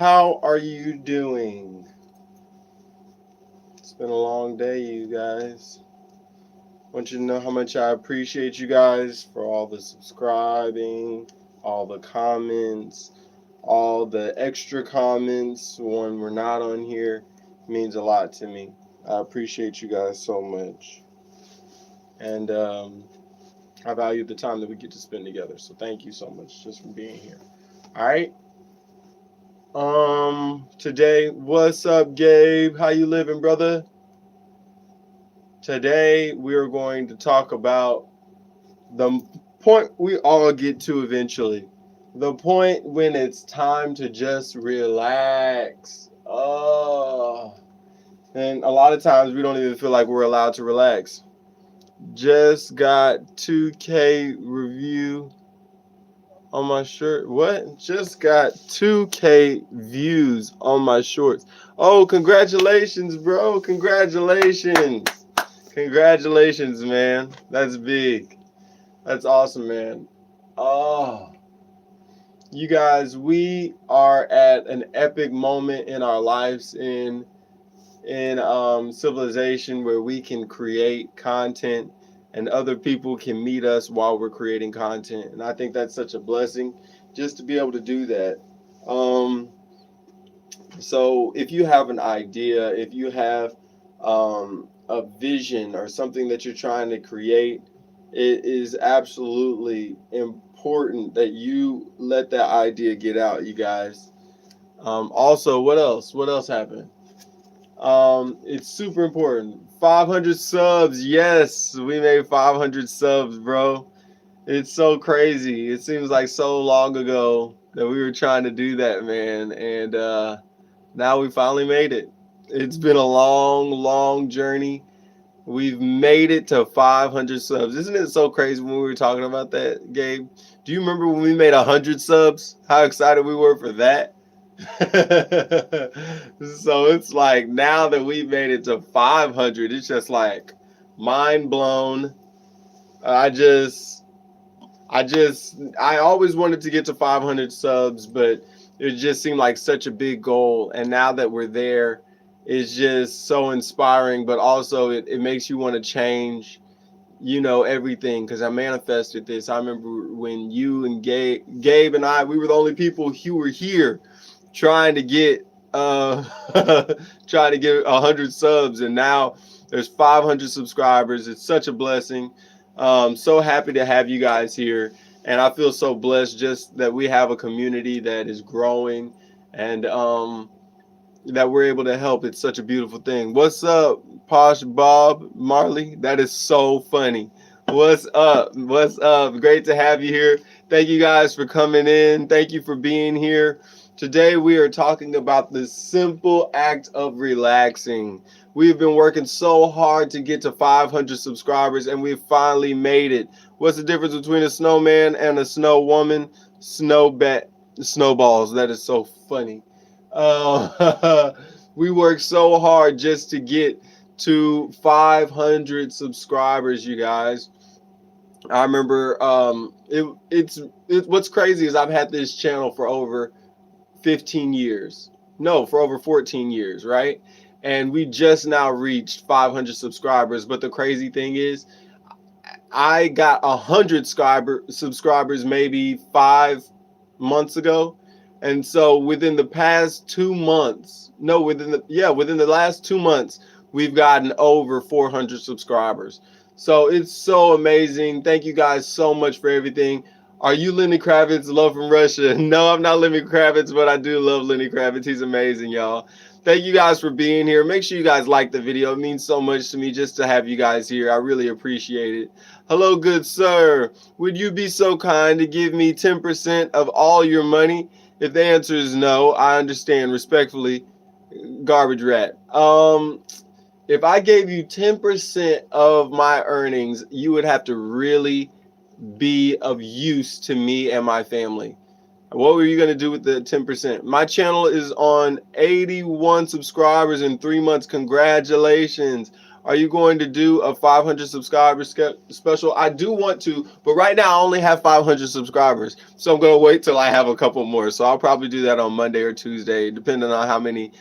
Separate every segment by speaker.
Speaker 1: How are you doing? It's been a long day, you guys. I want you to know how much I appreciate you guys for all the subscribing, all the comments, all the extra comments when we're not on here. It means a lot to me. I appreciate you guys so much. And I value the time that we get to spend together. So thank you so much just for being here. All right. Today, what's up, Gabe? How you living, brother? Today, we are going to talk about the point we all get to eventually. The point when it's time to just relax. Oh, and a lot of times we don't even feel like we're allowed to relax. Just got 2K review on my shirt. What? Just got 2K views on my shorts. Oh, congratulations, bro. Congratulations. Congratulations, man. That's big. That's awesome, man. Oh, you guys, we are at an epic moment in our lives in civilization where we can create content and other people can meet us while we're creating content. And I think that's such a blessing just to be able to do that. Um, so if you have an idea, if you have a vision or something that you're trying to create, it is absolutely important that you let that idea get out, you guys. Also, what else? What else happened? It's super important. 500 subs. Yes, we made 500 subs, bro. It's so crazy. It seems like so long ago that we were trying to do that, man. And now we finally made it. It's been a long, long journey. We've made it to 500 subs. Isn't it so crazy when we were talking about that, Gabe? Do you remember when we made 100 subs? How excited we were for that? So it's like now that we made it to 500, it's just like mind blown. I just, I always wanted to get to 500 subs, but it just seemed like such a big goal. And now that we're there, it's just so inspiring, but also it makes you want to change, everything. Because I manifested this. I remember when you and Gabe and I, we were the only people who were here trying to get uh trying to get 100 subs, and now there's 500 subscribers. It's such a blessing. So happy to have you guys here, and I feel so blessed just that we have a community that is growing, and that we're able to help. It's such a beautiful thing. What's up, Posh Bob Marley? That is so funny. What's up? What's up? Great to have you here. Thank you guys for coming in. Thank you for being here. Today we are talking about the simple act of relaxing. We've been working so hard to get to 500 subscribers, and we finally made it. What's the difference between a snowman and a snow woman? Snowballs. That is so funny. We worked so hard just to get to 500 subscribers, you guys. I remember what's crazy is I've had this channel for over 15 years. No, for over 14 years, right? And we just now reached 500 subscribers. But the crazy thing is, I got 100 subscribers maybe 5 months ago. And so within the past 2 months, no, within the last 2 months, we've gotten over 400 subscribers. So it's so amazing. Thank you guys so much for everything. Are you Lenny Kravitz, love from Russia? No, I'm not Lenny Kravitz, but I do love Lenny Kravitz. He's amazing, y'all. Thank you guys for being here. Make sure you guys like the video. It means so much to me just to have you guys here. I really appreciate it. Hello, good sir. Would you be so kind to give me 10% of all your money? If the answer is no, I understand respectfully. Garbage rat. If I gave you 10% of my earnings, you would have to really be of use to me and my family. What were you going to do with the 10%? My channel is on 81 subscribers in 3 months. Congratulations. Are you going to do a 500 subscriber special? I do want to, but right now I only have 500 subscribers. So I'm going to wait till I have a couple more. So I'll probably do that on Monday or Tuesday, depending on how many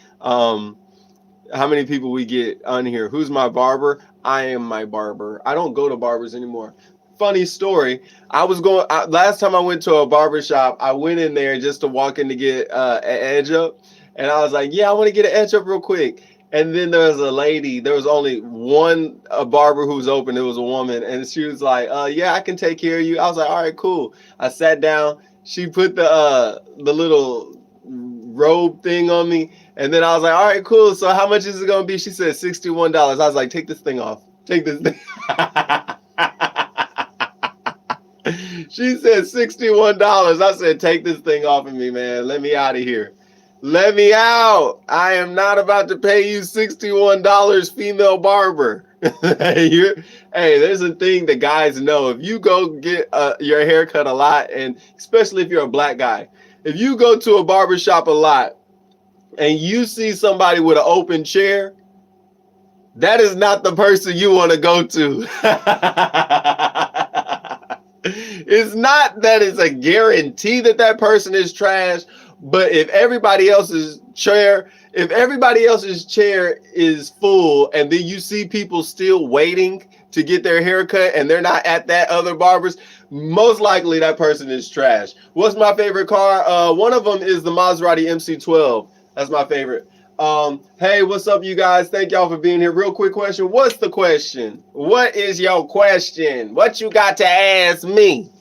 Speaker 1: people we get on here. Who's my barber? I am my barber. I don't go to barbers anymore. Funny story. Last time I went to a barber shop, I went in there just to walk in to get an edge up. And I was like, yeah, I want to get an edge up real quick. And then there was a lady, there was only one barber who was open. It was a woman. And she was like, yeah, I can take care of you. I was like, all right, cool. I sat down. She put the little robe thing on me. And then I was like, all right, cool. So how much is it going to be? She said $61. I was like, take this thing off. Take this thing. She said $61. I said, take this thing off of me, man. Let me out of here. Let me out. I am not about to pay you $61, female barber. Hey, there's a thing that guys know. If you go get your hair cut a lot, and especially if you're a black guy, if you go to a barber shop a lot and you see somebody with an open chair, that is not the person you want to go to. It's not that it's a guarantee that that person is trash, but if everybody else's chair is full and then you see people still waiting to get their haircut and they're not at that other barber's, most likely that person is trash. What's my favorite car? One of them is the Maserati MC12. That's my favorite. Hey, what's up, you guys? Thank y'all for being here. Real quick question. What's the question? What is your question? What you got to ask me?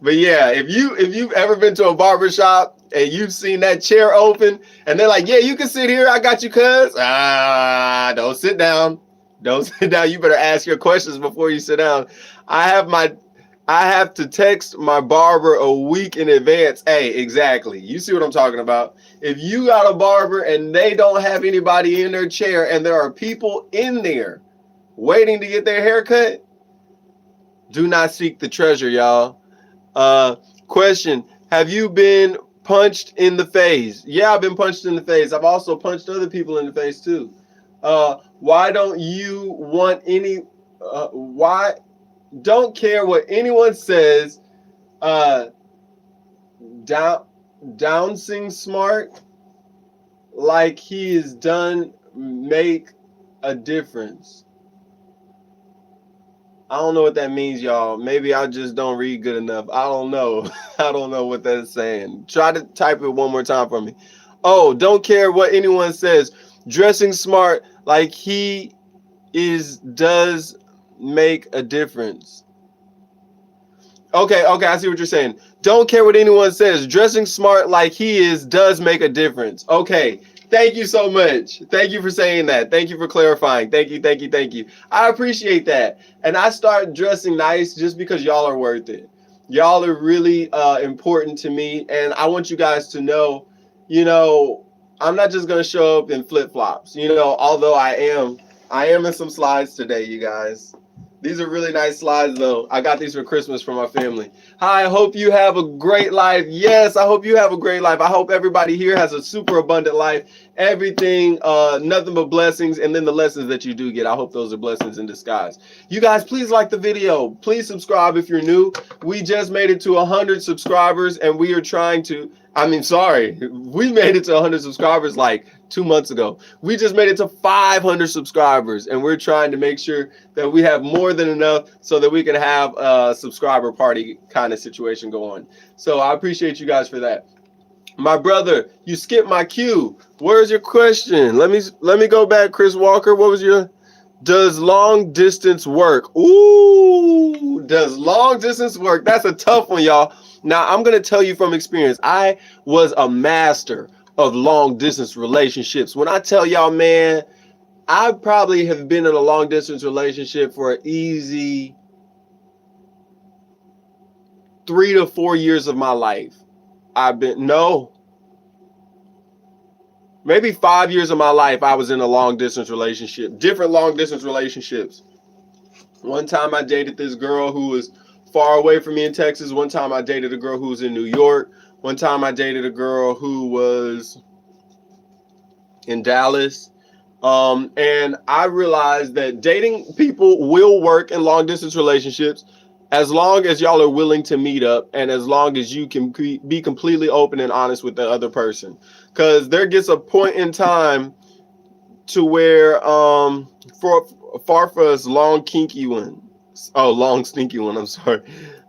Speaker 1: But yeah, if you've ever been to a barber shop and you've seen that chair open and they're like, yeah, you can sit here. I got you, cuz. Don't sit down. Don't sit down. You better ask your questions before you sit down. I have to text my barber a week in advance. Hey, exactly. You see what I'm talking about. If you got a barber and they don't have anybody in their chair and there are people in there waiting to get their hair cut, do not seek the treasure, y'all. Question, have you been punched in the face? Yeah, I've been punched in the face. I've also punched other people in the face too. Why don't you want any, why don't care what anyone says, Downsing smart, like he is done make a difference. I don't know what that means, y'all. Maybe I just don't read good enough. I don't know. I don't know what that's saying. Try to type it one more time for me. Oh, don't care what anyone says. Dressing smart like he is does make a difference. Okay, I see what you're saying. Don't care what anyone says. Dressing smart like he is does make a difference. Okay, thank you so much. Thank you for saying that. Thank you for clarifying. Thank you. I appreciate that. And I start dressing nice just because y'all are worth it. Y'all are really important to me. And I want you guys to know, I'm not just going to show up in flip-flops, although I am in some slides today, you guys. These are really nice slides, though. I got these for Christmas from my family. Hi, I hope you have a great life. Yes, I hope you have a great life. I hope everybody here has a super abundant life. Everything, nothing but blessings. And then the lessons that you do get, I hope those are blessings in disguise. You guys, please like the video. Please subscribe if you're new. We just made it to 100 subscribers, and we are trying to, we made it to 100 subscribers like 2 months ago. We just made it to 500 subscribers, and we're trying to make sure that we have more than enough so that we can have a subscriber party kind of situation going. So I appreciate you guys for that. My brother, you skipped my cue. Where's your question? Let me go back, Chris Walker. What was your... Does long distance work? Ooh, does long distance work? That's a tough one, y'all. Now, I'm going to tell you from experience. I was a master of long distance relationships. When I tell y'all, man, I probably have been in a long distance relationship for an easy 3 to 4 years of my life. Maybe 5 years of my life, I was in a long distance relationship, different long distance relationships. One time I dated this girl who was far away from me in Texas. One time I dated a girl who was in New York. One time I dated a girl who was in Dallas. And I realized that dating people will work in long distance relationships as long as y'all are willing to meet up and as long as you can be completely open and honest with the other person. Because there gets a point in time to where for far for us long kinky one. Oh, long stinky one. I'm sorry.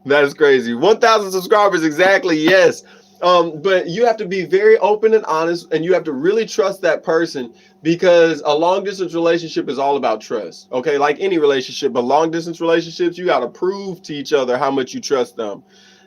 Speaker 1: That is crazy. 1,000 subscribers exactly. Yes. But you have to be very open and honest, and you have to really trust that person because a long distance relationship is all about trust. Okay, like any relationship, but long distance relationships, you got to prove to each other how much you trust them.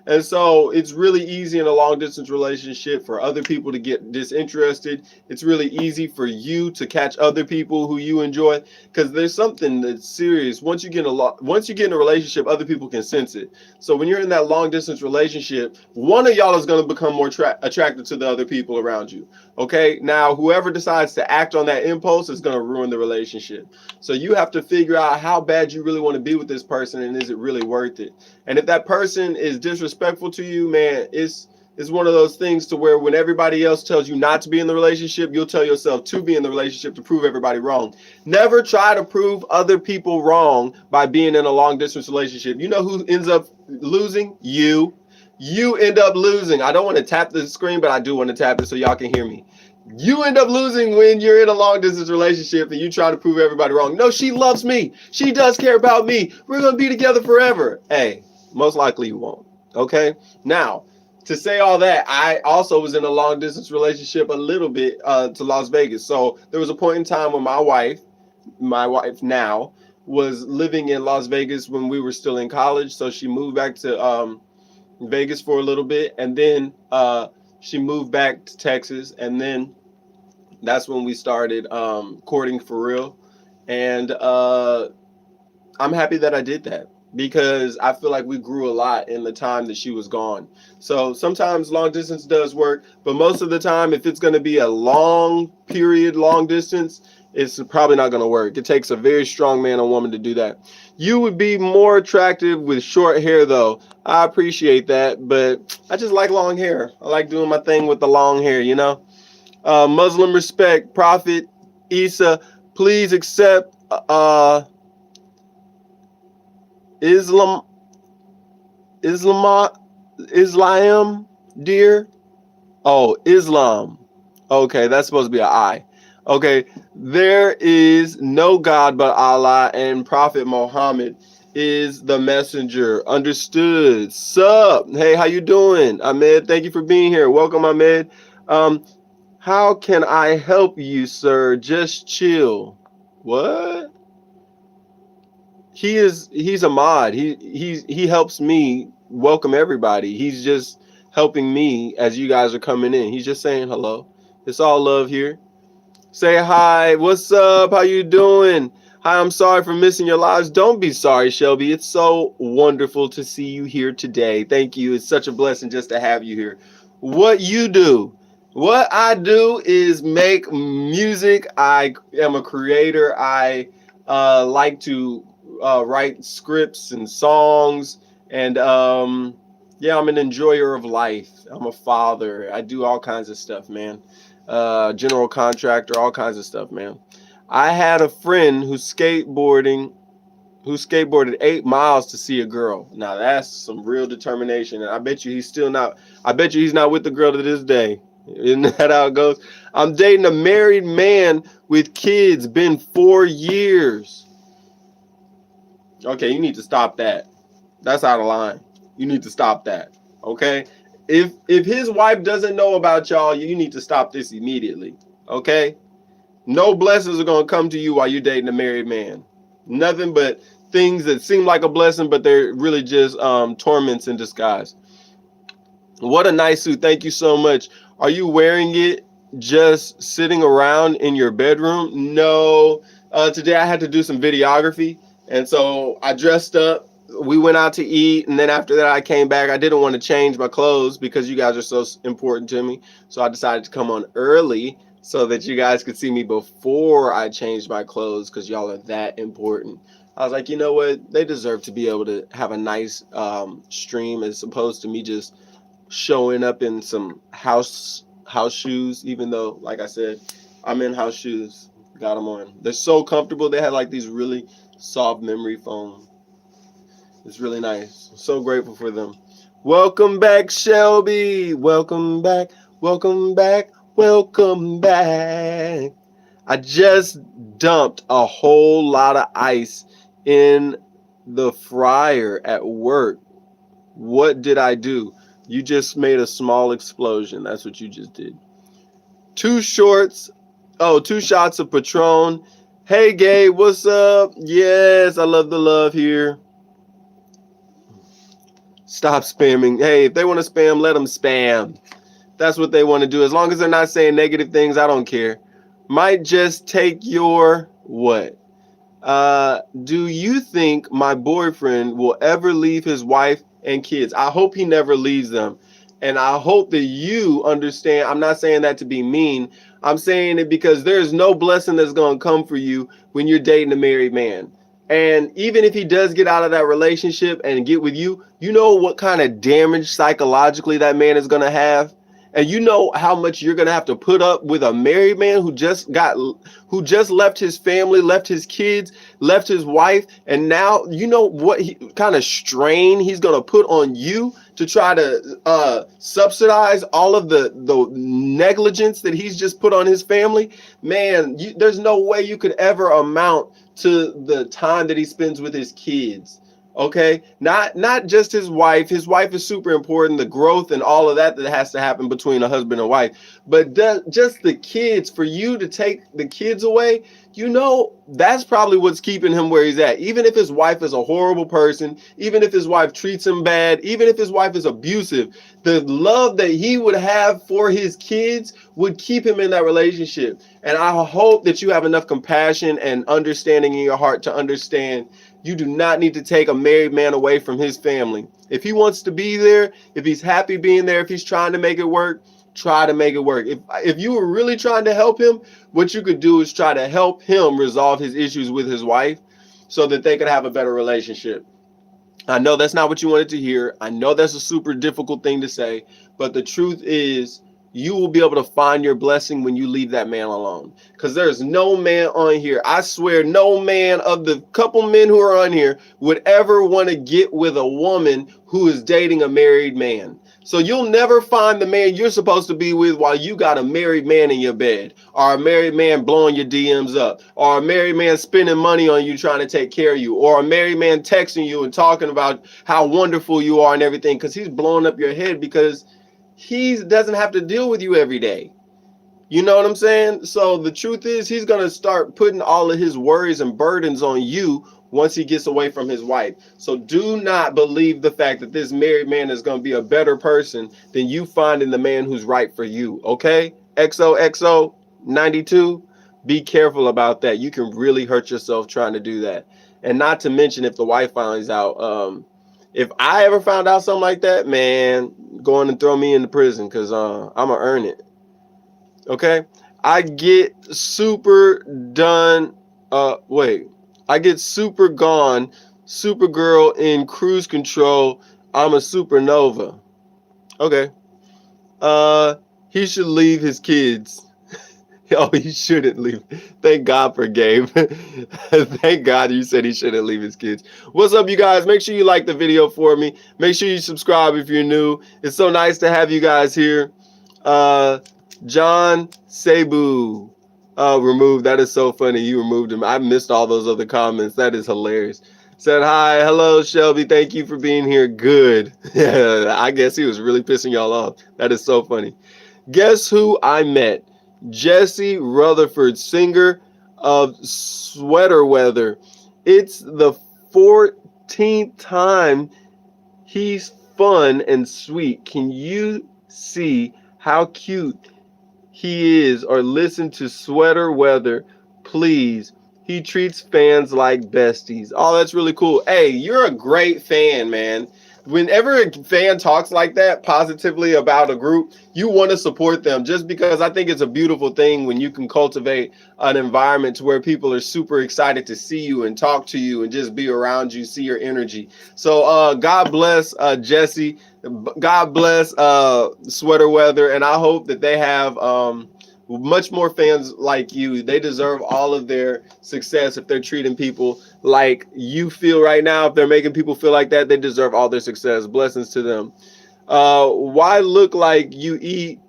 Speaker 1: And so it's really easy in a long distance relationship for other people to get disinterested. It's really easy for you to catch other people who you enjoy because there's something that's serious. Once you get in a relationship, other people can sense it. So when you're in that long distance relationship, one of y'all is going to become more attracted to the other people around you. Okay? Now, whoever decides to act on that impulse is going to ruin the relationship. So you have to figure out how bad you really want to be with this person and is it really worth it? And if that person is disrespectful to you, man, it's one of those things to where when everybody else tells you not to be in the relationship, you'll tell yourself to be in the relationship to prove everybody wrong. Never try to prove other people wrong by being in a long distance relationship. You know who ends up losing? You. You end up losing. I don't want to tap the screen, but I do want to tap it so y'all can hear me. You end up losing when you're in a long distance relationship and you try to prove everybody wrong. No, she loves me. She does care about me. We're going to be together forever. Hey, most likely you won't. Okay? Now, to say all that, I also was in a long distance relationship a little bit to Las Vegas. So there was a point in time when my wife now, was living in Las Vegas when we were still in college. So she moved back to Vegas for a little bit, and then she moved back to Texas, and then that's when we started courting for real. And I'm happy that I did that because I feel like we grew a lot in the time that she was gone. So sometimes long distance does work, but most of the time, if it's going to be a long period, long distance, it's probably not going to work. It takes a very strong man or woman to do that. You would be more attractive with short hair, though. I appreciate that, but I just like long hair. I like doing my thing with the long hair, you know? Muslim respect, Prophet Isa, please accept Islam, Islam, Islam, dear. Oh, Islam. Okay, that's supposed to be an I. Okay, there is no God but Allah, and Prophet Muhammad is the messenger. Understood. Sup? Hey, how you doing, Ahmed? Thank you for being here. Welcome, Ahmed. Um, how can I help you, sir? Just chill. What? He's a mod. He helps me welcome everybody. He's just helping me as you guys are coming in. He's just saying hello. It's all love here. Say hi. What's up? How you doing? Hi, I'm sorry for missing your lives. Don't be sorry, Shelby. It's so wonderful to see you here today. Thank you. It's such a blessing just to have you here. What you do? What I do is make music. I am a creator. I like to write scripts and songs. And yeah, I'm an enjoyer of life. I'm a father. I do all kinds of stuff, man. General contractor, all kinds of stuff, man. I had a friend who skateboarded 8 miles to see a girl. Now that's some real determination, and I bet you he's still not. I bet you he's not with the girl to this day. Isn't that how it goes? I'm dating a married man with kids. Been 4 years. Okay, you need to stop that. That's out of line. You need to stop that. Okay? If his wife doesn't know about y'all, you need to stop this immediately. Okay? No blessings are gonna come to you while you're dating a married man. Nothing but things that seem like a blessing, but they're really just torments in disguise. What a nice suit. Thank you so much. Are you wearing it just sitting around in your bedroom? No. Today I had to do some videography, and so I dressed up. We went out to eat, and then after that I came back. I didn't want to change my clothes because you guys are so important to me. So I decided to come on early so that you guys could see me before I changed my clothes because y'all are that important. I was like, you know what? They deserve to be able to have a nice stream as opposed to me just showing up in some house shoes, even though, like I said, I'm in house shoes. Got them on. They're so comfortable. They have like these really soft memory foam. It's really nice. So grateful for them. Welcome back, Shelby. Welcome back. Welcome back. Welcome back. I just dumped a whole lot of ice in the fryer at work. What did I do? You just made a small explosion. That's what you just did. Two shots of Patron. Hey, Gabe, what's up? Yes, I love the love here. Stop spamming. Hey, if they want to spam, let them spam. That's what they want to do. As long as they're not saying negative things, I don't care. Might just take your what? Do you think my boyfriend will ever leave his wife and kids? I hope he never leaves them. And I hope that you understand. I'm not saying that to be mean. I'm saying it because there's no blessing that's going to come for you when you're dating a married man. And even if he does get out of that relationship and get with you, you know what kind of damage psychologically that man is going to have. And you know how much you're going to have to put up with a married man who just left his family, left his kids, left his wife. And now you know what kind of strain he's going to put on you to try to subsidize all of the negligence that he's just put on his family. Man, there's no way you could ever amount to the time that he spends with his kids. Okay, not just his wife. His wife is super important, the growth and all of that has to happen between a husband and wife. But just the kids, for you to take the kids away, you know, that's probably what's keeping him where he's at. Even if his wife is a horrible person, even if his wife treats him bad, even if his wife is abusive, the love that he would have for his kids would keep him in that relationship. And I hope that you have enough compassion and understanding in your heart to understand you do not need to take a married man away from his family. If he wants to be there, if he's happy being there, if he's trying to make it work, try to make it work. If you were really trying to help him, what you could do is try to help him resolve his issues with his wife so that they could have a better relationship. I know that's not what you wanted to hear. I know that's a super difficult thing to say, but the truth is you will be able to find your blessing when you leave that man alone. Because there's no man on here, I swear, no man of the couple men who are on here would ever want to get with a woman who is dating a married man. So you'll never find the man you're supposed to be with while you got a married man in your bed, or a married man blowing your DMs up, or a married man spending money on you trying to take care of you, or a married man texting you and talking about how wonderful you are and everything because he's blowing up your head because he doesn't have to deal with you every day. You know what I'm saying? So the truth is he's going to start putting all of his worries and burdens on you once he gets away from his wife. So do not believe the fact that this married man is going to be a better person than you finding the man who's right for you. Okay? XOXO 92. Be careful about that. You can really hurt yourself trying to do that. And not to mention if the wife finds out, if I ever found out something like that, man, go on and throw me into prison because I'm going to earn it. Okay? I get super done. I get super gone, Supergirl in cruise control. I'm a supernova. Okay. He should leave his kids. Oh, he shouldn't leave. Thank God for Gabe. Thank God you said he shouldn't leave his kids. What's up, you guys? Make sure you like the video for me. Make sure you subscribe if you're new. It's so nice to have you guys here. John Cebu removed. That is so funny. You removed him. I missed all those other comments. That is hilarious. Said hi. Hello, Shelby. Thank you for being here. Good. Yeah, I guess he was really pissing y'all off. That is so funny. Guess who I met? Jesse Rutherford, singer of Sweater Weather. It's the 14th time. He's fun and sweet. Can you see how cute he is or listen to Sweater Weather? Please. He treats fans like besties. Oh, that's really cool. Hey, you're a great fan, man. Whenever a fan talks like that positively about a group, you want to support them just because I think it's a beautiful thing when you can cultivate an environment to where people are super excited to see you and talk to you and just be around you, see your energy. So God bless Jesse. God bless Sweater Weather. And I hope that they have much more fans like you. They deserve all of their success if they're treating people like you feel right now. If they're making people feel like that, they deserve all their success. Blessings to them. Why look like you eat?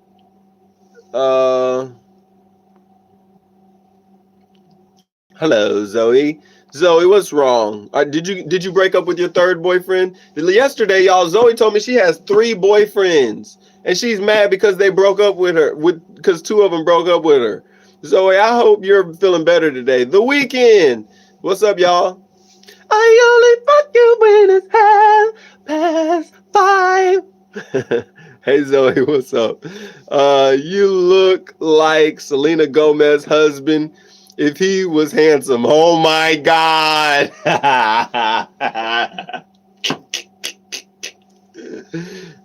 Speaker 1: Hello, Zoe. Zoe, what's wrong? Did you break up with your third boyfriend? Yesterday, y'all, Zoe told me she has 3 boyfriends, and she's mad because they broke up with her. Because 2 of them broke up with her. Zoe, I hope you're feeling better today. The Weekend. What's up, y'all? I only fuck you when it's half past 5. Hey Zoe, what's up? You look like Selena Gomez's husband if he was handsome. Oh my God.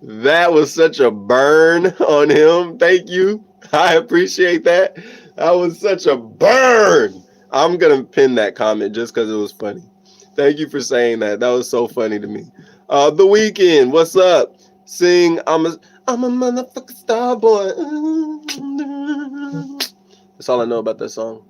Speaker 1: That was such a burn on him. Thank you. I appreciate that. That was such a burn. I'm going to pin that comment just because it was funny. Thank you for saying that. That was so funny to me. The Weekend, what's up? Sing I'm a motherfucking star boy. That's all I know about that song.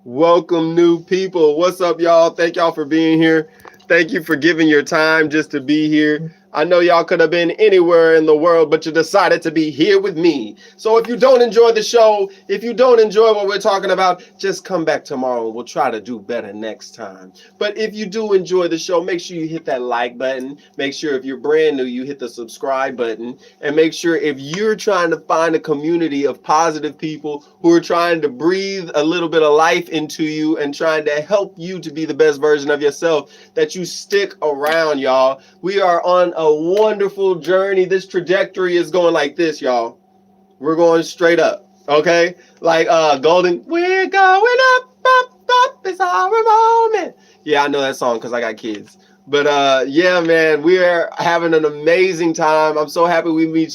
Speaker 1: Welcome new people. What's up, y'all? Thank y'all for being here. Thank you for giving your time just to be here. I know y'all could have been anywhere in the world, but you decided to be here with me. So if you don't enjoy the show, if you don't enjoy what we're talking about, just come back tomorrow and we'll try to do better next time. But if you do enjoy the show, make sure you hit that like button. Make sure if you're brand new, you hit the subscribe button. And make sure if you're trying to find a community of positive people who are trying to breathe a little bit of life into you and trying to help you to be the best version of yourself, that you stick around, y'all. We are on a wonderful journey. This trajectory is going like this, y'all. We're going straight up, okay? Like Golden, we're going up, it's our moment. Yeah, I know that song because I got kids. But yeah, man, we are having an amazing time. I'm so happy we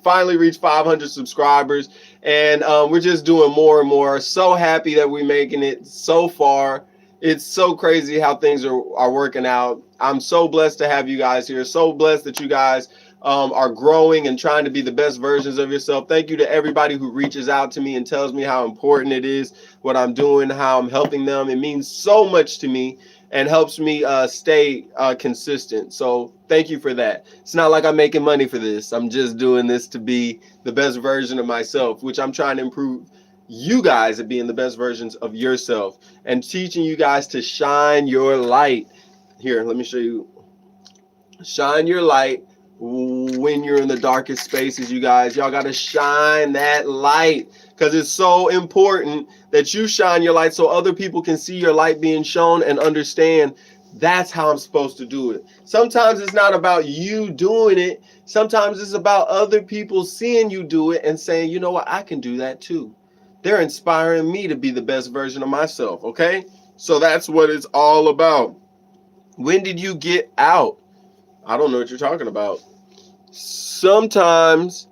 Speaker 1: finally reached 500 subscribers, and we're just doing more and more. So happy that we're making it so far. It's so crazy how things are working out. I'm so blessed to have you guys here. So blessed that you guys are growing and trying to be the best versions of yourself. Thank you to everybody who reaches out to me and tells me how important it is, what I'm doing, how I'm helping them. It means so much to me and helps me stay consistent. So thank you for that. It's not like I'm making money for this. I'm just doing this to be the best version of myself, which I'm trying to improve you guys at being the best versions of yourself and teaching you guys to shine your light. Here, let me show you. Shine your light when you're in the darkest spaces, you guys. Y'all got to shine that light because it's so important that you shine your light so other people can see your light being shown and understand that's how I'm supposed to do it. Sometimes it's not about you doing it. Sometimes it's about other people seeing you do it and saying, you know what, I can do that too. They're inspiring me to be the best version of myself, okay? So that's what it's all about. When did you get out? I don't know what you're talking about. Sometimes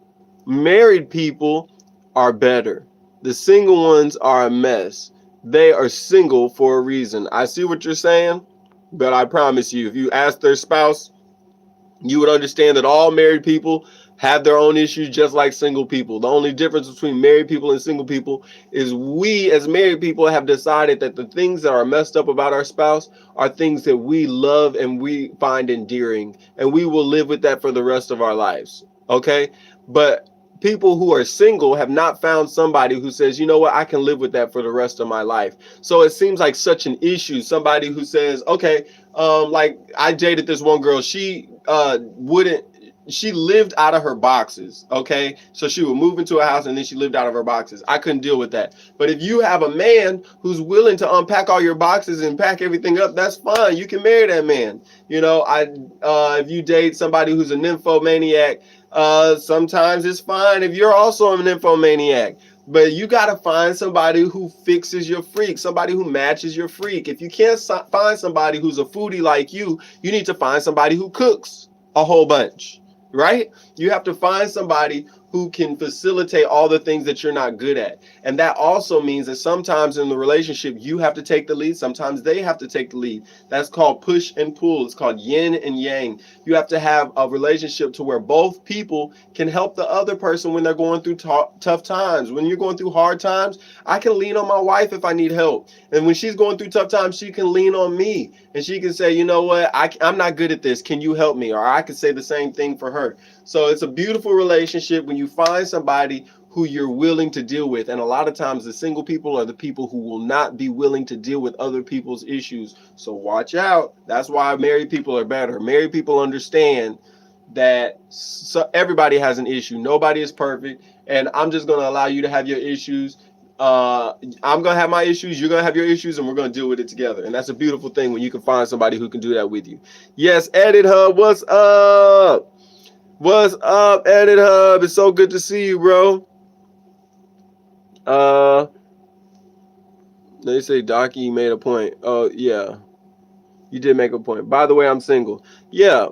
Speaker 1: married people are better. The single ones are a mess. They are single for a reason. I see what you're saying, but I promise you, if you ask their spouse, you would understand that all married people have their own issues just like single people. The only difference between married people and single people is we as married people have decided that the things that are messed up about our spouse are things that we love and we find endearing, and we will live with that for the rest of our lives. Okay? But people who are single have not found somebody who says, you know what, I can live with that for the rest of my life. So it seems like such an issue. Somebody who says, okay, like I dated this one girl, she lived out of her boxes. Okay. So she would move into a house and then she lived out of her boxes. I couldn't deal with that. But if you have a man who's willing to unpack all your boxes and pack everything up, that's fine. You can marry that man. You know, if you date somebody who's a nymphomaniac, sometimes it's fine if you're also a nymphomaniac. But you got to find somebody who fixes your freak, somebody who matches your freak. If you can't find somebody who's a foodie like you need to find somebody who cooks a whole bunch, right? You have to find somebody who can facilitate all the things that you're not good at. And that also means that sometimes in the relationship, you have to take the lead. Sometimes they have to take the lead. That's called push and pull. It's called yin and yang. You have to have a relationship to where both people can help the other person when they're going through tough times. When you're going through hard times, I can lean on my wife if I need help. And when she's going through tough times, she can lean on me. And she can say, you know what, I'm not good at this. Can you help me? Or I can say the same thing for her. So it's a beautiful relationship when you find somebody who you're willing to deal with. And a lot of times the single people are the people who will not be willing to deal with other people's issues. So watch out. That's why married people are better. Married people understand that everybody has an issue. Nobody is perfect. And I'm just going to allow you to have your issues. I'm going to have my issues. You're going to have your issues, and we're going to deal with it together. And that's a beautiful thing when you can find somebody who can do that with you. Yes, Edit Hub, what's up? What's up, Edit Hub? It's so good to see you, bro. They say Docky made a point. Oh, yeah. You did make a point. By the way, I'm single. Yeah.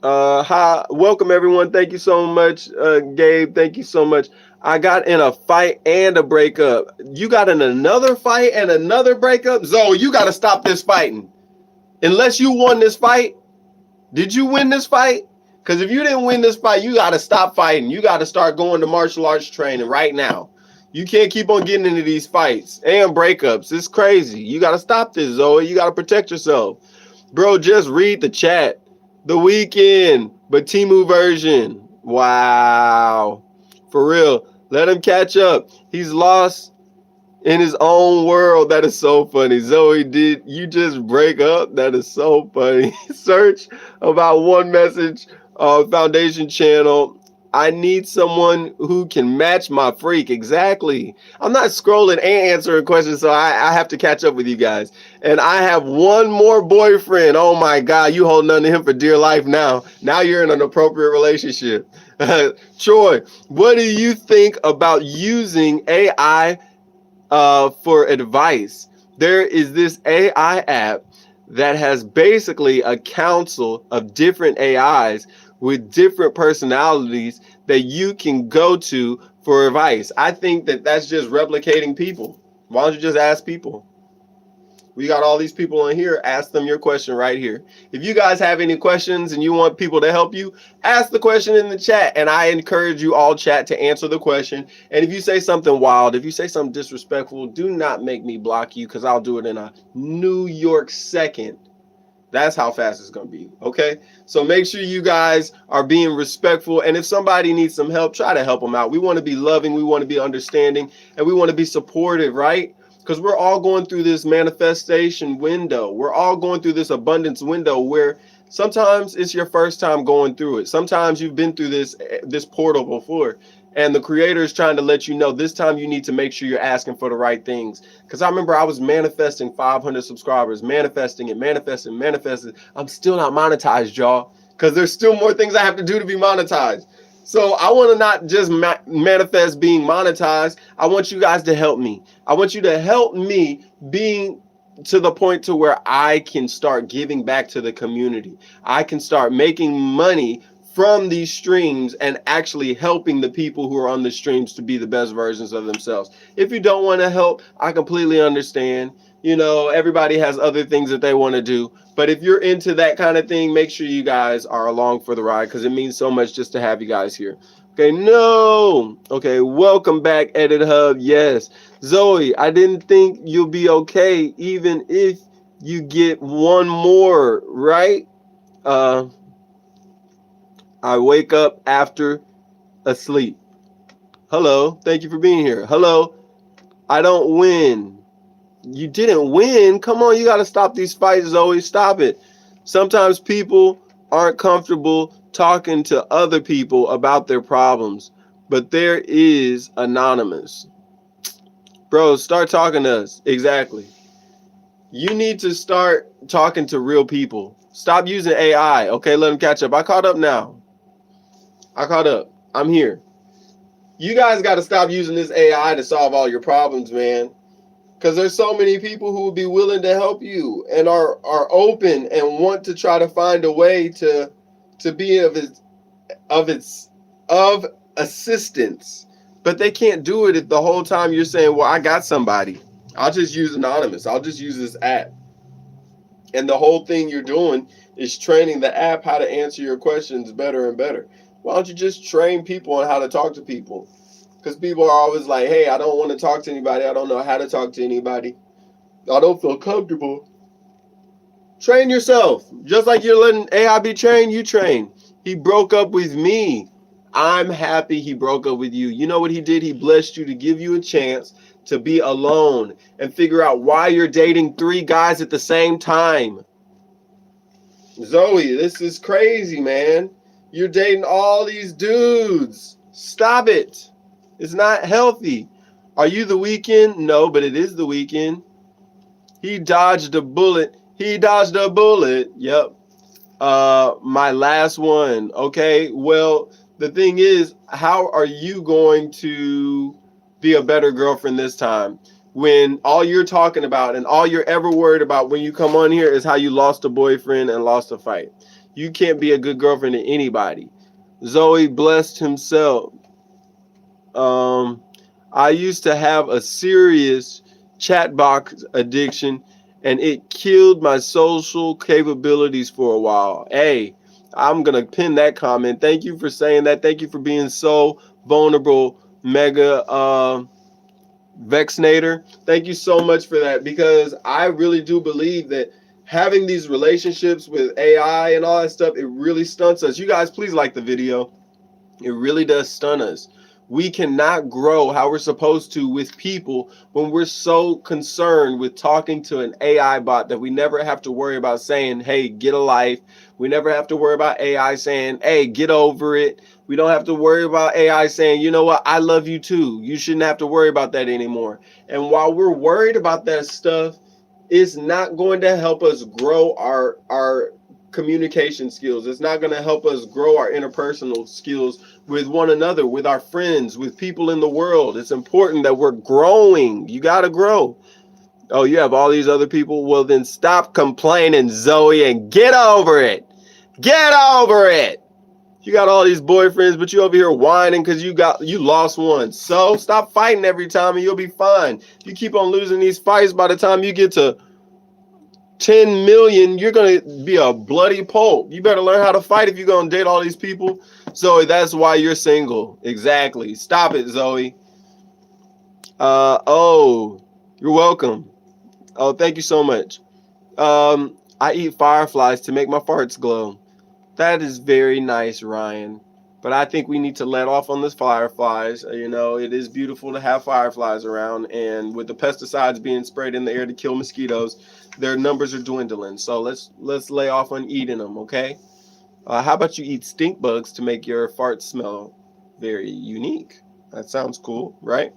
Speaker 1: Hi. Welcome, everyone. Thank you so much, Gabe. Thank you so much. I got in a fight and a breakup. You got in another fight and another breakup? Zoe, you got to stop this fighting. Unless you won this fight. Did you win this fight? Because if you didn't win this fight, you got to stop fighting. You got to start going to martial arts training right now. You can't keep on getting into these fights and breakups. It's crazy. You got to stop this, Zoe. You got to protect yourself. Bro, just read the chat. The Weeknd, but Timu version. Wow. For real. Let him catch up. He's lost in his own world. That is so funny. Zoe, did you just break up? That is so funny. Search about one message. Foundation channel. I need someone who can match my freak. Exactly. I'm not scrolling and answering questions, so I have to catch up with you guys. And I have one more boyfriend. Oh my God, you holding on to him for dear life now. Now you're in an appropriate relationship. Troy, what do you think about using AI for advice? There is this AI app that has basically a council of different AIs with different personalities that you can go to for advice. I think that that's just replicating people. Why don't you just ask people? We got all these people on here. Ask them your question right here. If you guys have any questions and you want people to help you, ask the question in the chat. And I encourage you all chat to answer the question. And if you say something wild, if you say something disrespectful, do not make me block you, because I'll do it in a New York second. That's how fast it's going to be. Okay. So make sure you guys are being respectful. And if somebody needs some help, try to help them out. We want to be loving. We want to be understanding, and we want to be supportive, right? Because we're all going through this manifestation window. We're all going through this abundance window where sometimes it's your first time going through it. Sometimes you've been through this portal before. And the creator is trying to let you know this time you need to make sure you're asking for the right things. Because I remember I was manifesting 500 subscribers, manifesting. I'm still not monetized, y'all, because there's still more things I have to do to be monetized. So I want to not just manifest being monetized. I want you guys to help me. I want you to help me being to the point to where I can start giving back to the community. I can start making money from these streams and actually helping the people who are on the streams to be the best versions of themselves. If you don't want to help, I completely understand. You know, everybody has other things that they want to do. But if you're into that kind of thing, make sure you guys are along for the ride, because it means so much just to have you guys here. Okay, no. Okay, welcome back, Edit Hub. Yes. Zoe, I didn't think you'll be okay even if you get one more, right? I wake up after asleep. Hello, thank you for being here. Hello, I don't win. You didn't win? Come on, you got to stop these fights, Zoe. Stop it. Sometimes people aren't comfortable talking to other people about their problems, but there is Anonymous. Bro, start talking to us. Exactly. You need to start talking to real people. Stop using AI. Okay, let them catch up. I caught up now. I caught up. I'm here. You guys got to stop using this AI to solve all your problems, man. Because there's so many people who will be willing to help you and are open and want to try to find a way to be of assistance, but they can't do it if the whole time you're saying, well, I got somebody. I'll just use anonymous. I'll just use this app. And the whole thing you're doing is training the app how to answer your questions better and better. Why don't you just train people on how to talk to people? Because people are always like, hey, I don't want to talk to anybody. I don't know how to talk to anybody. I don't feel comfortable. Train yourself. Just like you're letting AI be trained, you train. He broke up with me. I'm happy he broke up with you. You know what he did? He blessed you to give you a chance to be alone and figure out why you're dating 3 guys at the same time. Zoe, this is crazy, man. You're dating all these dudes. Stop it. It's not healthy. Are you the Weeknd? No, but it is the Weeknd. He dodged a bullet. He dodged a bullet. Yep. My last one. Okay. Well, the thing is, how are you going to be a better girlfriend this time when all you're talking about and all you're ever worried about when you come on here is how you lost a boyfriend and lost a fight? You can't be a good girlfriend to anybody. Zoe blessed himself. I used to have a serious chat box addiction and it killed my social capabilities for a while. Hey, I'm going to pin that comment. Thank you for saying that. Thank you for being so vulnerable, Mega Vexnator. Thank you so much for that, because I really do believe that having these relationships with AI and all that stuff, it really stunts us. You guys, please like the video. It really does stun us. We cannot grow how we're supposed to with people when we're so concerned with talking to an AI bot that we never have to worry about saying, hey, get a life. We never have to worry about AI saying, hey, get over it. We don't have to worry about AI saying, you know what, I love you too. You shouldn't have to worry about that anymore. And while we're worried about that stuff, it's not going to help us grow our communication skills. It's not going to help us grow our interpersonal skills with one another, with our friends, with people in the world. It's important that we're growing. You got to grow. Oh, you have all these other people? Well, then stop complaining, Zoe, and get over it. Get over it. You got all these boyfriends, but you over here whining because you lost one. So stop fighting every time and you'll be fine. You keep on losing these fights, by the time you get to 10 million, you're going to be a bloody pulp. You better learn how to fight if you're going to date all these people. Zoe, that's why you're single. Exactly. Stop it, Zoe. Oh, you're welcome. Oh, thank you so much. I eat fireflies to make my farts glow. That is very nice, Ryan. But I think we need to let off on the fireflies. You know, it is beautiful to have fireflies around, and with the pesticides being sprayed in the air to kill mosquitoes, their numbers are dwindling. So let's lay off on eating them, okay? How about you eat stink bugs to make your farts smell very unique? That sounds cool, right?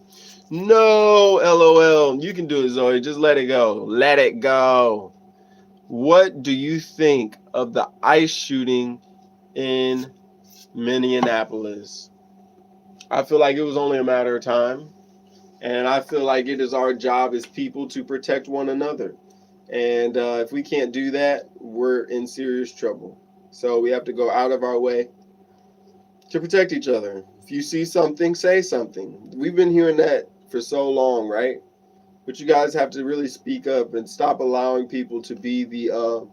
Speaker 1: No, LOL. You can do it, Zoe. Just let it go. Let it go. What do you think of the ICE shooting in Minneapolis? I feel like it was only a matter of time. And I feel like it is our job as people to protect one another. And if we can't do that, we're in serious trouble. So we have to go out of our way to protect each other. If you see something, say something. We've been hearing that for so long, right? But you guys have to really speak up and stop allowing people to be the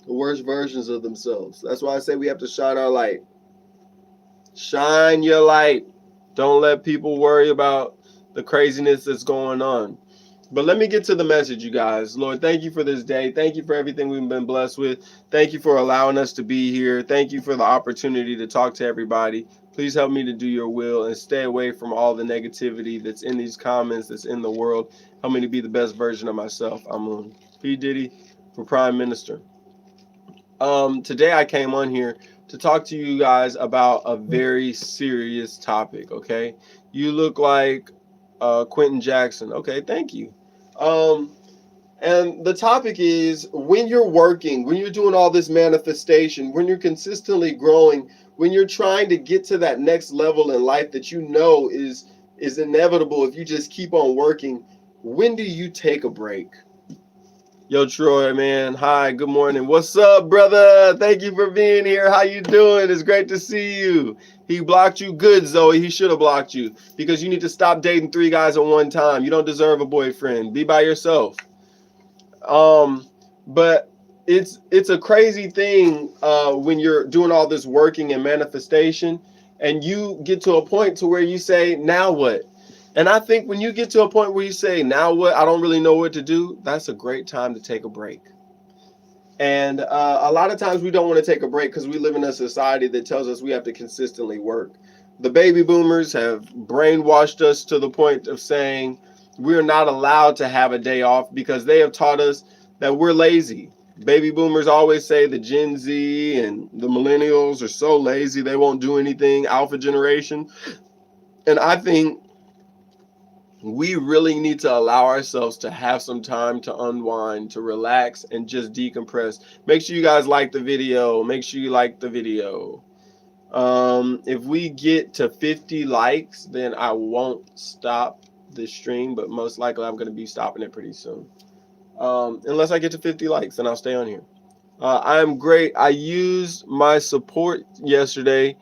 Speaker 1: worst versions of themselves. That's why I say we have to shine our light. Shine your light. Don't let people worry about the craziness that's going on. But let me get to the message, you guys. Lord, thank you for this day. Thank you for everything we've been blessed with. Thank you for allowing us to be here. Thank you for the opportunity to talk to everybody. Please help me to do your will and stay away from all the negativity that's in these comments, that's in the world. Help me to be the best version of myself. I'm on P. Diddy for Prime Minister. Today I came on here to talk to you guys about a very serious topic, okay? You look like Quentin Jackson. Okay, thank you. And the topic is, when you're working, when you're doing all this manifestation, when you're consistently growing, when you're trying to get to that next level in life that you know is inevitable if you just keep on working, when do you take a break? Yo, Troy, man. Hi, good morning. What's up, brother? Thank you for being here. How you doing? It's great to see you. He blocked you good, Zoe. He should have blocked you because you need to stop dating 3 guys at one time. You don't deserve a boyfriend. Be by yourself. But it's a crazy thing when you're doing all this working and manifestation, and you get to a point to where you say, "Now what?" And I think when you get to a point where you say, "Now what? I don't really know what to do," that's a great time to take a break. And a lot of times we don't want to take a break because we live in a society that tells us we have to consistently work. The baby boomers have brainwashed us to the point of saying we're not allowed to have a day off because they have taught us that we're lazy. Baby boomers always say the Gen Z and the millennials are so lazy they won't do anything, alpha generation. And I think we really need to allow ourselves to have some time to unwind, to relax, and just decompress. Make sure you guys like the video. Make sure you like the video. If we get to 50 likes, then I won't stop the stream, but most likely I'm going to be stopping it pretty soon. Unless I get to 50 likes, then I'll stay on here. I am great. I used my support yesterday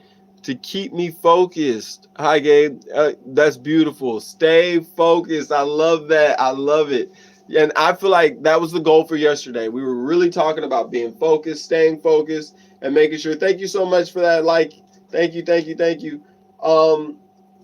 Speaker 1: to keep me focused. Hi, Gabe. That's beautiful. Stay focused. I love that. I love it. And I feel like that was the goal for yesterday. We were really talking about being focused, staying focused, and making sure. Thank you so much for that. Like, thank you, thank you, thank you.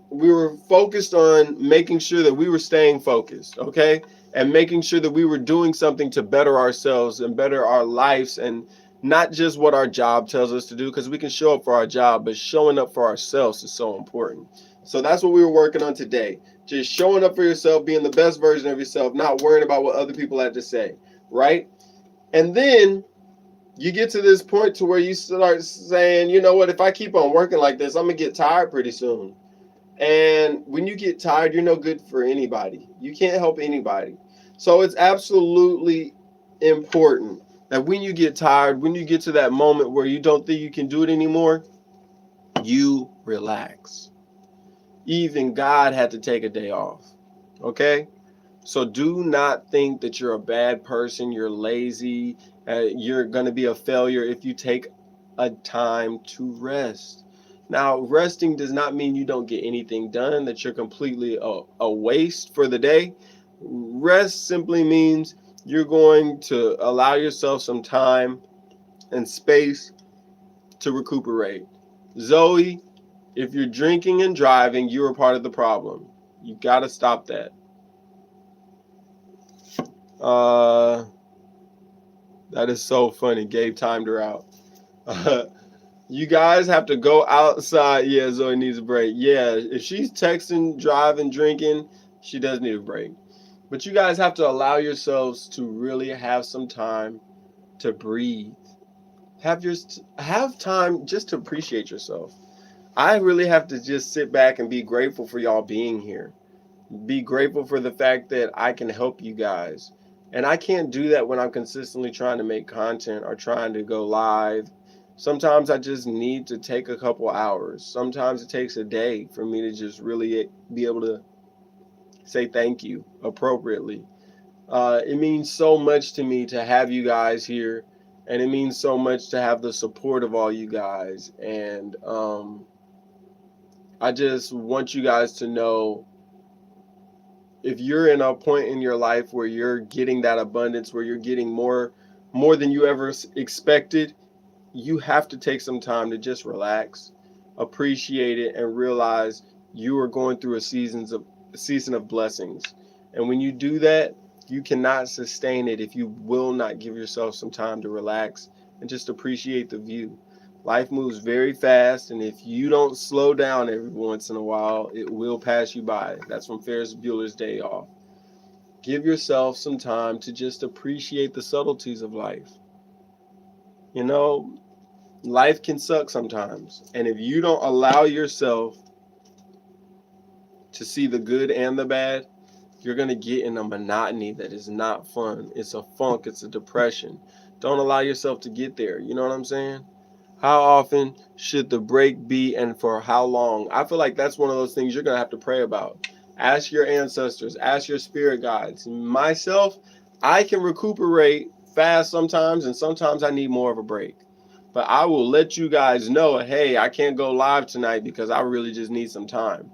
Speaker 1: We were focused on making sure that we were staying focused, okay? And making sure that we were doing something to better ourselves and better our lives, and not just what our job tells us to do, because we can show up for our job, but showing up for ourselves is so important. So that's what we were working on today. Just showing up for yourself, being the best version of yourself, not worrying about what other people had to say, right? And then you get to this point to where you start saying, you know what, if I keep on working like this, I'm going to get tired pretty soon. And when you get tired, you're no good for anybody. You can't help anybody. So it's absolutely important that when you get tired, when you get to that moment where you don't think you can do it anymore, you relax. Even God had to take a day off. Okay? So do not think that you're a bad person, you're lazy, you're going to be a failure if you take a time to rest. Now, resting does not mean you don't get anything done, that you're completely a waste for the day. Rest simply means you're going to allow yourself some time and space to recuperate. Zoe, if you're drinking and driving, you're a part of the problem. You got to stop that. That is so funny. Gabe timed her out. You guys have to go outside. Yeah, Zoe needs a break. Yeah, if she's texting, driving, drinking, she does need a break. But you guys have to allow yourselves to really have some time to breathe. Have time just to appreciate yourself. I really have to just sit back and be grateful for y'all being here. Be grateful for the fact that I can help you guys. And I can't do that when I'm consistently trying to make content or trying to go live. Sometimes I just need to take a couple hours. Sometimes it takes a day for me to just really be able to say thank you appropriately. It means so much to me to have you guys here, and it means so much to have the support of all you guys. And I just want you guys to know, if you're in a point in your life where you're getting that abundance, where you're getting more than you ever expected, you have to take some time to just relax, appreciate it, and realize you are going through a season of blessings. And when you do that, you cannot sustain it if you will not give yourself some time to relax and just appreciate the view. Life moves very fast, and if you don't slow down every once in a while, it will pass you by. That's from Ferris Bueller's Day Off. Give yourself some time to just appreciate the subtleties of life. You know, life can suck sometimes. And if you don't allow yourself to see the good and the bad, you're going to get in a monotony that is not fun. It's a funk. It's a depression. Don't allow yourself to get there. You know what I'm saying? How often should the break be, and for how long? I feel like that's one of those things you're going to have to pray about. Ask your ancestors. Ask your spirit guides. Myself, I can recuperate fast sometimes, and sometimes I need more of a break. But I will let you guys know, hey, I can't go live tonight because I really just need some time.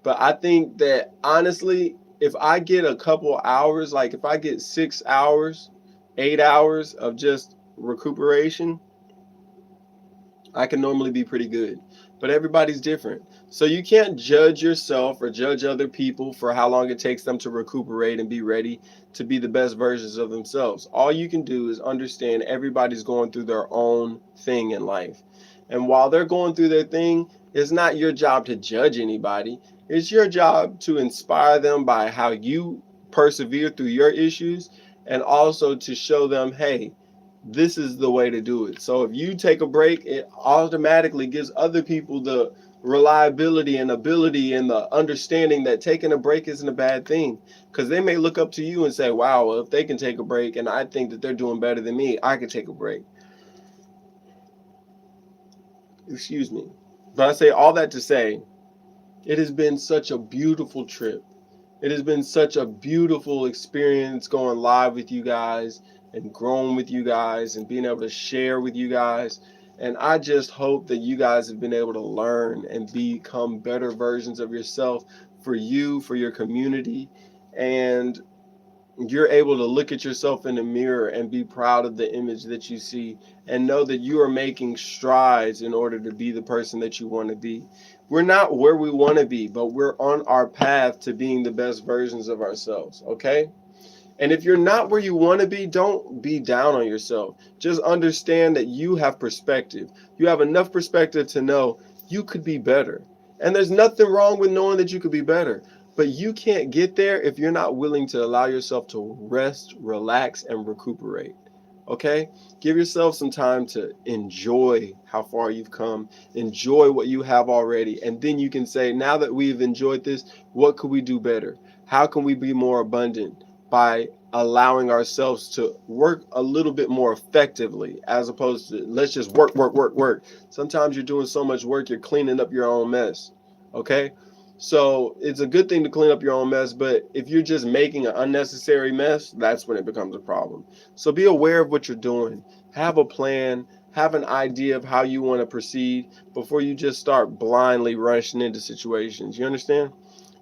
Speaker 1: But I think that honestly, if I get a couple hours, like if I get 6 hours, 8 hours of just recuperation, I can normally be pretty good. But everybody's different. So you can't judge yourself or judge other people for how long it takes them to recuperate and be ready to be the best versions of themselves. All you can do is understand everybody's going through their own thing in life. And while they're going through their thing, it's not your job to judge anybody. It's your job to inspire them by how you persevere through your issues, and also to show them, hey, this is the way to do it. So if you take a break, it automatically gives other people the reliability and ability and the understanding that taking a break isn't a bad thing, because they may look up to you and say, wow, well, if they can take a break and I think that they're doing better than me, I can take a break. Excuse me. But I say all that to say, it has been such a beautiful trip. It has been such a beautiful experience going live with you guys and growing with you guys and being able to share with you guys. And I just hope that you guys have been able to learn and become better versions of yourself, for you, for your community. And you're able to look at yourself in the mirror and be proud of the image that you see, and know that you are making strides in order to be the person that you want to be. We're not where we want to be, but we're on our path to being the best versions of ourselves, okay? And if you're not where you want to be, don't be down on yourself. Just understand that you have perspective. You have enough perspective to know you could be better. And there's nothing wrong with knowing that you could be better. But you can't get there if you're not willing to allow yourself to rest, relax, and recuperate. Okay? Give yourself some time to enjoy how far you've come, enjoy what you have already, and then you can say, now that we've enjoyed this, what could we do better? How can we be more abundant? By allowing ourselves to work a little bit more effectively, as opposed to let's just work, work, work, work. Sometimes you're doing so much work, you're cleaning up your own mess. Okay? So it's a good thing to clean up your own mess, but if you're just making an unnecessary mess, that's when it becomes a problem. So be aware of what you're doing. Have a plan, have an idea of how you want to proceed before you just start blindly rushing into situations. You understand?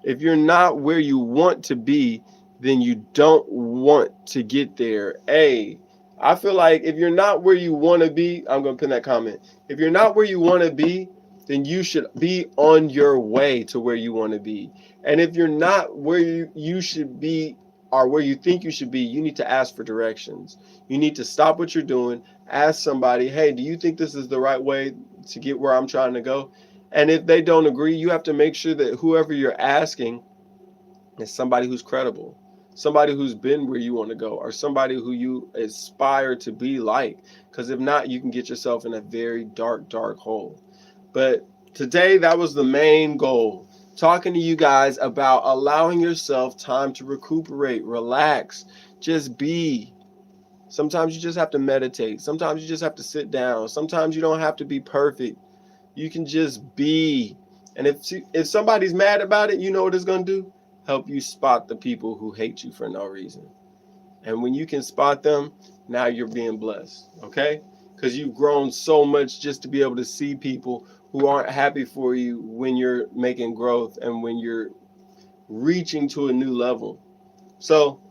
Speaker 1: If you're not where you want to be, then you don't want to get there. I feel like if you're not where you want to be, I'm going to pin that comment. If you're not where you want to be, then you should be on your way to where you want to be. And if you're not where you should be, or where you think you should be, you need to ask for directions. You need to stop what you're doing, ask somebody, hey, do you think this is the right way to get where I'm trying to go? And if they don't agree, you have to make sure that whoever you're asking is somebody who's credible, somebody who's been where you want to go, or somebody who you aspire to be like. Because if not, you can get yourself in a very dark, dark hole. But today, that was the main goal. Talking to you guys about allowing yourself time to recuperate, relax, just be. Sometimes you just have to meditate. Sometimes you just have to sit down. Sometimes you don't have to be perfect. You can just be. And if somebody's mad about it, you know what it's going to do? Help you spot the people who hate you for no reason. And when you can spot them, now you're being blessed, okay? Because you've grown so much just to be able to see people who aren't happy for you when you're making growth and when you're reaching to a new level. So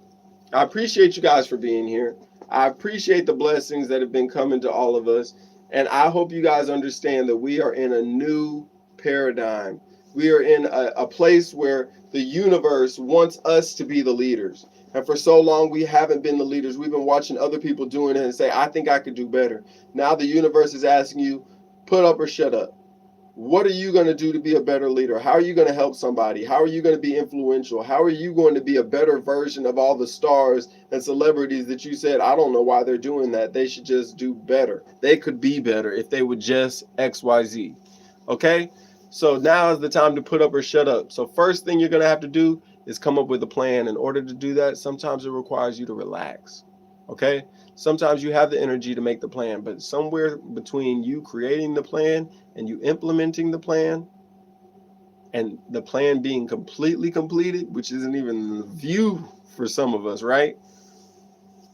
Speaker 1: I appreciate you guys for being here. I appreciate the blessings that have been coming to all of us. And I hope you guys understand that we are in a new paradigm. We are in a place where the universe wants us to be the leaders. And for so long, we haven't been the leaders. We've been watching other people doing it and say, I think I could do better. Now the universe is asking you, put up or shut up. What are you going to do to be a better leader? How are you going to help somebody? How are you going to be influential? How are you going to be a better version of all the stars and celebrities that you said, I don't know why they're doing that. They should just do better. They could be better if they would just XYZ. Okay? So now is the time to put up or shut up. So first thing you're going to have to do is come up with a plan. In order to do that, sometimes it requires you to relax. Okay? Sometimes you have the energy to make the plan, but somewhere between you creating the plan and you implementing the plan and the plan being completely completed, which isn't even the view for some of us, right?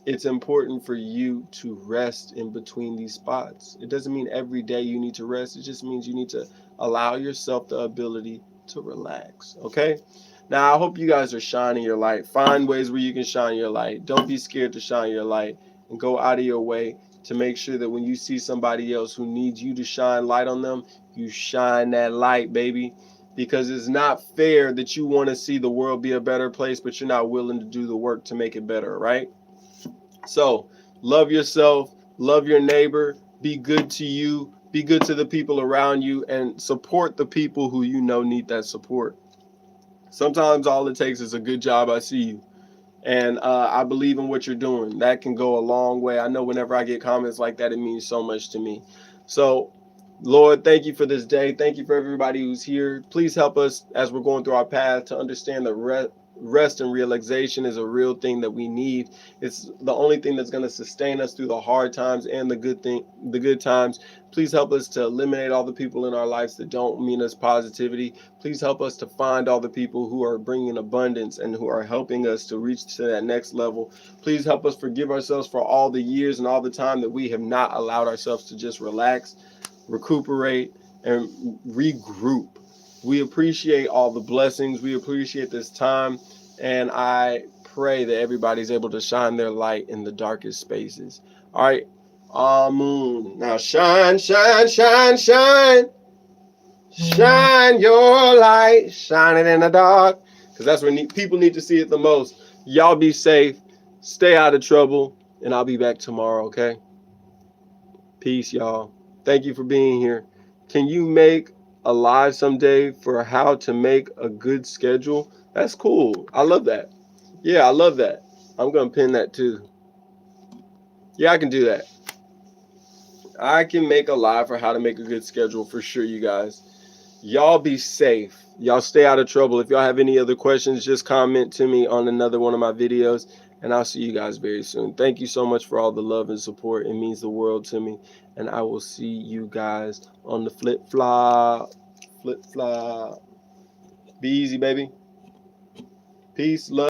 Speaker 1: it's important for you to rest in between these spots. It doesn't mean every day you need to rest. It just means you need to allow yourself the ability to relax. Okay? Now, I hope you guys are shining your light. Find ways where you can shine your light. Don't be scared to shine your light, and go out of your way to make sure that when you see somebody else who needs you to shine light on them, you shine that light, baby. Because it's not fair that you want to see the world be a better place, but you're not willing to do the work to make it better, right? So, love yourself, love your neighbor, be good to you, be good to the people around you, and support the people who you know need that support. Sometimes all it takes is a good job, I see you. And I believe in what you're doing. That can go a long way. I know whenever I get comments like that, it means so much to me. So, Lord, thank you for this day. Thank you for everybody who's here. Please help us as we're going through our path to understand that rest and realization is a real thing that we need. It's the only thing that's going to sustain us through the hard times and the good times. Please help us to eliminate all the people in our lives that don't mean us positivity. Please help us to find all the people who are bringing abundance and who are helping us to reach to that next level. Please help us forgive ourselves for all the years and all the time that we have not allowed ourselves to just relax, recuperate, and regroup. We appreciate all the blessings. We appreciate this time. And I pray that everybody's able to shine their light in the darkest spaces. All right. Moon. Now shine, shine, shine, shine. Shine your light. Shine it in the dark. Because that's when people need to see it the most. Y'all be safe. Stay out of trouble. And I'll be back tomorrow, okay? Peace, y'all. Thank you for being here. Can you make a live someday for how to make a good schedule? That's cool. I love that. Yeah, I love that. I'm going to pin that too. Yeah, I can do that. I can make a live for how to make a good schedule for sure, you guys. Y'all be safe. Y'all stay out of trouble. If y'all have any other questions, just comment to me on another one of my videos, and I'll see you guys very soon. Thank you so much for all the love and support. It means the world to me, and I will see you guys on the flip flop. Flip flop. Be easy, baby. Peace, love.